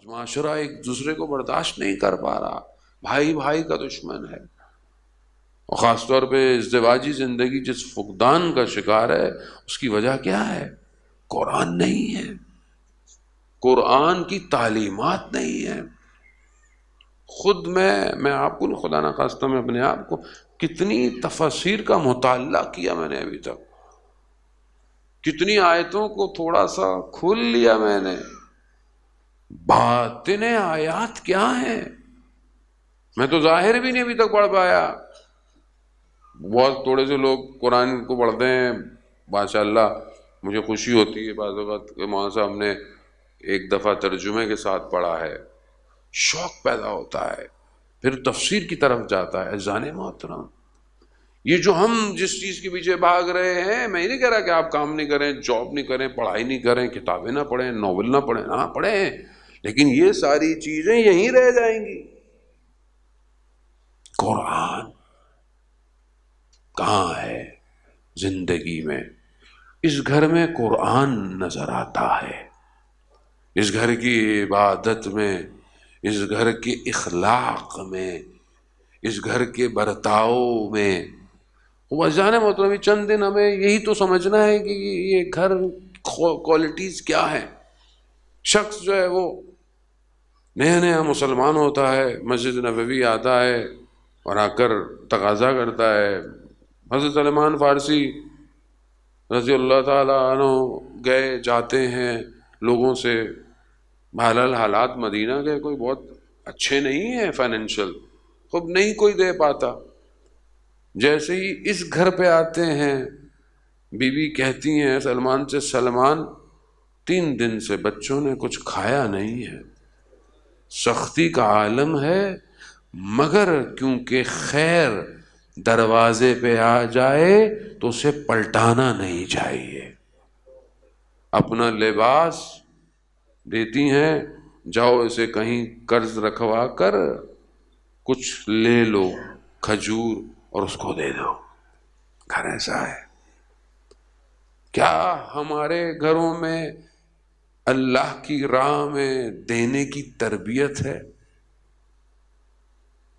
آج معاشرہ ایک دوسرے کو برداشت نہیں کر پا رہا، بھائی بھائی کا دشمن ہے، اور خاص طور پہ ازدواجی زندگی جس فقدان کا شکار ہے اس کی وجہ کیا ہے؟ قرآن نہیں ہے، قرآن کی تعلیمات نہیں ہے۔ خود میں آپ کو خدا نخواستہ میں اپنے آپ کو کتنی تفاسیر کا مطالعہ کیا میں نے ابھی تک، کتنی آیتوں کو تھوڑا سا کھول لیا میں نے، باطن آیات کیا ہیں میں تو ظاہر بھی نہیں ابھی تک پڑھ پایا۔ بہت تھوڑے سے لوگ قرآن کو پڑھتے ہیں، ماشاء اللہ مجھے خوشی ہوتی ہے بعض اوقات کہ مولانا صاحب نے ایک دفعہ ترجمے کے ساتھ پڑھا ہے، شوق پیدا ہوتا ہے، پھر تفسیر کی طرف جاتا ہے۔ عزیزان محترم، یہ جو ہم جس چیز کے پیچھے بھاگ رہے ہیں، میں یہ نہیں کہہ رہا کہ آپ کام نہیں کریں، جاب نہیں کریں، پڑھائی نہیں کریں، کتابیں نہ پڑھیں، ناول نہ پڑھیں، ہاں پڑھیں، لیکن یہ ساری چیزیں یہیں رہ جائیں گی۔ قرآن کہاں ہے زندگی میں؟ اس گھر میں قرآن نظر آتا ہے، اس گھر کی عبادت میں، اس گھر کے اخلاق میں، اس گھر کے برتاؤ میں۔ وہ جانے محترم چند دن ہمیں یہی تو سمجھنا ہے کہ یہ گھر کوالٹیز کیا ہیں۔ شخص جو ہے وہ نیا نیا مسلمان ہوتا ہے، مسجد نبوی آتا ہے اور آ کر تقاضا کرتا ہے۔ حضرت سلمان فارسی رضی اللہ تعالیٰ عنہ گئے جاتے ہیں لوگوں سے، بہرحال حالات مدینہ کے کوئی بہت اچھے نہیں ہیں، فائنینشل خود نہیں کوئی دے پاتا۔ جیسے ہی اس گھر پہ آتے ہیں، بیوی کہتی ہیں سلمان سے، سلمان 3 دن سے بچوں نے کچھ کھایا نہیں ہے، سختی کا عالم ہے، مگر کیونکہ خیر دروازے پہ آ جائے تو اسے پلٹانا نہیں چاہیے۔ اپنا لباس دیتی ہیں، جاؤ اسے کہیں قرض رکھوا کر کچھ لے لو، کھجور، اور اس کو دے دو۔ گھر ایسا ہے کیا؟ ہمارے گھروں میں اللہ کی راہ میں دینے کی تربیت ہے؟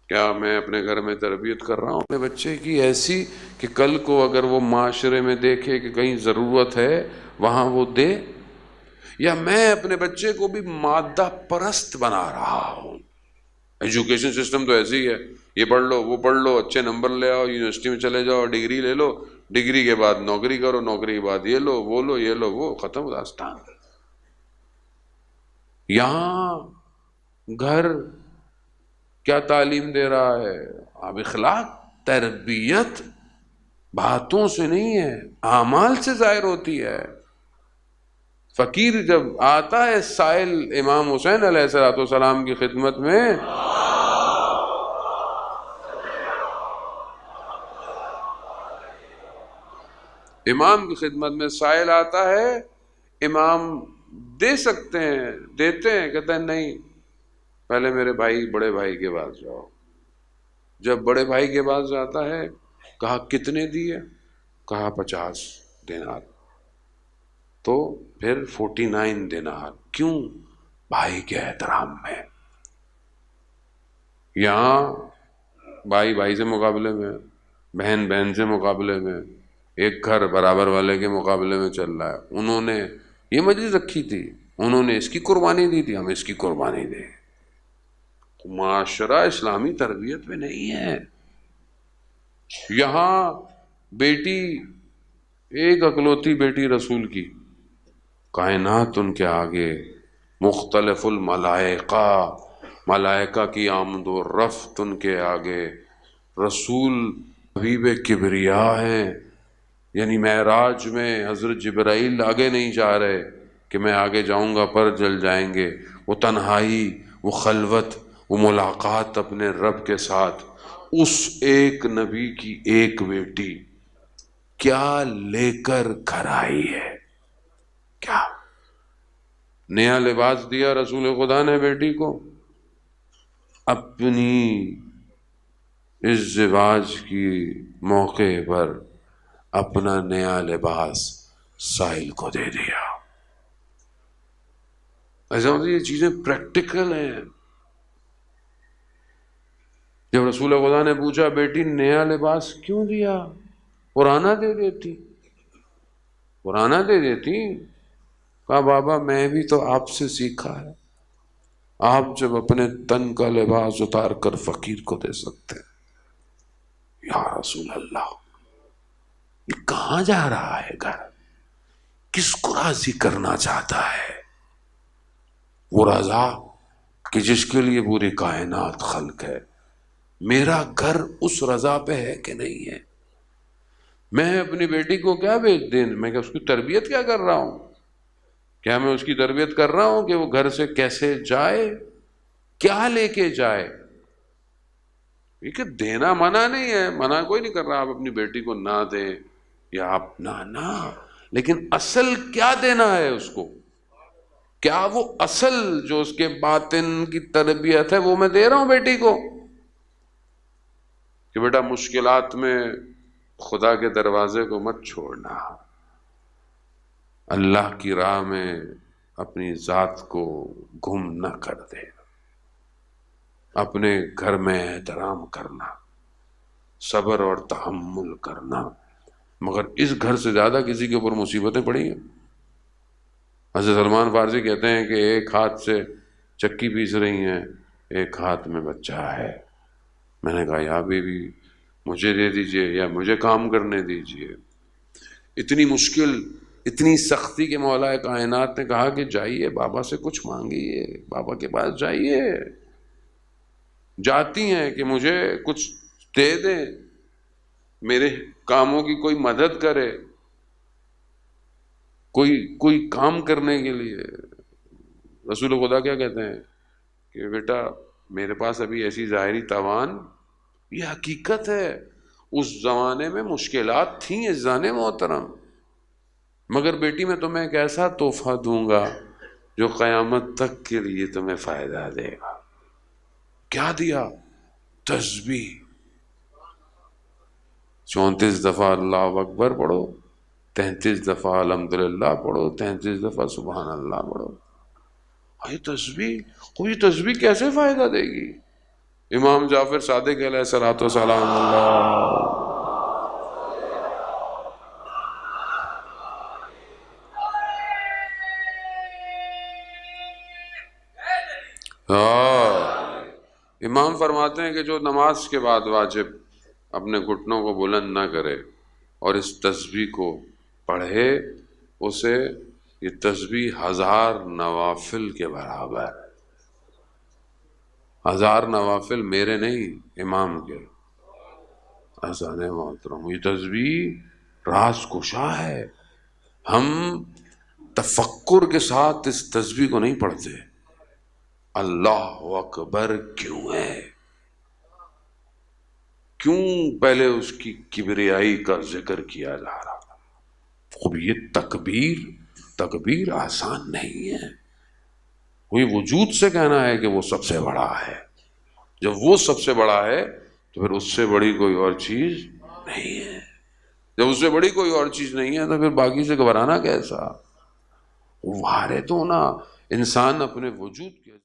کیا میں اپنے گھر میں تربیت کر رہا ہوں اپنے بچے کی ایسی کہ کل کو اگر وہ معاشرے میں دیکھے کہ کہیں ضرورت ہے وہاں وہ دے؟ یا میں اپنے بچے کو بھی مادہ پرست بنا رہا ہوں؟ ایجوکیشن سسٹم تو ایسے ہی ہے، یہ پڑھ لو وہ پڑھ لو، اچھے نمبر لے آؤ، یونیورسٹی میں چلے جاؤ، ڈگری لے لو، ڈگری کے بعد نوکری کرو، نوکری کے بعد یہ لو وہ لو یہ لو وہ، ختم داستان۔ یہاں گھر کیا تعلیم دے رہا ہے؟ اب اخلاق تربیت باتوں سے نہیں ہے، اعمال سے ظاہر ہوتی ہے۔ فقیر جب آتا ہے سائل امام حسین علیہ السلام کی خدمت میں، امام کی خدمت میں سائل آتا ہے، امام دے سکتے ہیں، دیتے ہیں، کہتے ہیں نہیں پہلے میرے بھائی بڑے بھائی کے پاس جاؤ۔ جب بڑے بھائی کے پاس جاتا ہے، کہا کتنے دیے؟ کہا 50 دینار۔ تو پھر 49 دینار۔ کیوں؟ بھائی کے احترام میں۔ یہاں بھائی بھائی سے مقابلے میں، بہن بہن سے مقابلے میں، ایک گھر برابر والے کے مقابلے میں چل رہا ہے۔ انہوں نے یہ مجلس رکھی تھی، انہوں نے اس کی قربانی دی تھی، ہم اس کی قربانی دیں۔ معاشرہ اسلامی تربیت میں نہیں ہے۔ یہاں بیٹی ایک اکلوتی بیٹی رسول کی، کائنات ان کے آگے، مختلف الملائکہ، ملائکہ کی آمد و رفت ان کے آگے، رسول حبیب کبریا ہیں، یعنی معراج میں حضرت جبرائیل آگے نہیں جا رہے کہ میں آگے جاؤں گا پر جل جائیں گے، وہ تنہائی، وہ خلوت، وہ ملاقات اپنے رب کے ساتھ، اس ایک نبی کی ایک بیٹی کیا لے کر گھر آئی ہے؟ کیا نیا لباس دیا رسول خدا نے بیٹی کو؟ اپنی ازدواج کی موقع پر اپنا نیا لباس سائل کو دے دیا۔ ایسا مطلب یہ چیزیں پریکٹیکل ہیں. جب رسول خدا نے پوچھا بیٹی نیا لباس کیوں دیا؟ پرانا دے دیتی، پرانا دے دیتی. کہا بابا میں بھی تو آپ سے سیکھا ہے، آپ جب اپنے تن کا لباس اتار کر فقیر کو دے سکتے ہیں. یا رسول اللہ، یہ کہاں جا رہا ہے گھر؟ کس کو راضی کرنا چاہتا ہے؟ وہ رضا کہ جس کے لیے پوری کائنات خلق ہے. میرا گھر اس رضا پہ ہے کہ نہیں ہے؟ میں اپنی بیٹی کو کیا بھیج دیں، میں اس کی تربیت کیا کر رہا ہوں؟ کیا میں اس کی تربیت کر رہا ہوں کہ وہ گھر سے کیسے جائے، کیا لے کے جائے؟ یہ دینا منع نہیں ہے، منع کوئی نہیں کر رہا آپ اپنی بیٹی کو نہ دیں یا آپ نہ، لیکن اصل کیا دینا ہے اس کو؟ کیا وہ اصل جو اس کے باطن کی تربیت ہے وہ میں دے رہا ہوں بیٹی کو؟ کہ بیٹا مشکلات میں خدا کے دروازے کو مت چھوڑنا، اللہ کی راہ میں اپنی ذات کو گم نہ کر دے، اپنے گھر میں احترام کرنا، صبر اور تحمل کرنا. مگر اس گھر سے زیادہ کسی کے اوپر مصیبتیں پڑی ہیں. حضرت سلمان فارسی کہتے ہیں کہ ایک ہاتھ سے چکی پیس رہی ہیں، ایک ہاتھ میں بچہ ہے. میں نے کہا یا بیوی مجھے دے دیجئے یا مجھے کام کرنے دیجئے. اتنی مشکل، اتنی سختی کے مولا کائنات نے کہا کہ جائیے بابا سے کچھ مانگیے، بابا کے پاس جائیے. جاتی ہیں کہ مجھے کچھ دے دیں، میرے کاموں کی کوئی مدد کرے، کوئی کام کرنے کے لیے. رسول خدا کیا کہتے ہیں کہ بیٹا میرے پاس ابھی ایسی ظاہری توان، یہ حقیقت ہے. اس زمانے میں مشکلات تھیں عزیزان محترم، مگر بیٹی میں تمہیں ایک ایسا تحفہ دوں گا جو قیامت تک کے لیے تمہیں فائدہ دے گا. کیا دیا؟ تسبیح. 34 دفعہ اللہ اکبر پڑھو، 33 دفعہ الحمدللہ پڑھو، 33 دفعہ سبحان اللہ پڑھو. یہ تسبیح، کوئی تسبیح کیسے فائدہ دے گی؟ امام جعفر صادق علیہ الصلوۃ والسلام اللہ امام فرماتے ہیں کہ جو نماز کے بعد واجب اپنے گھٹنوں کو بلند نہ کرے اور اس تسبیح کو پڑھے، اسے یہ تسبیح 1000 نوافل کے برابر ہے. 1000 نوافل میرے نہیں، امام کے. عزیزان محترم یہ تسبیح راز کشا ہے. ہم تفکر کے ساتھ اس تسبیح کو نہیں پڑھتے. اللہ اکبر کیوں ہے؟ کیوں پہلے اس کی کبریائی کا ذکر کیا جا رہا؟ خب یہ تکبیر آسان نہیں ہے. کوئی وجود سے کہنا ہے کہ وہ سب سے بڑا ہے. جب وہ سب سے بڑا ہے تو پھر اس سے بڑی کوئی اور چیز نہیں ہے. جب اس سے بڑی کوئی اور چیز نہیں ہے تو پھر باقی سے گھبرانا کیسا؟ وارے تو نا انسان اپنے وجود کے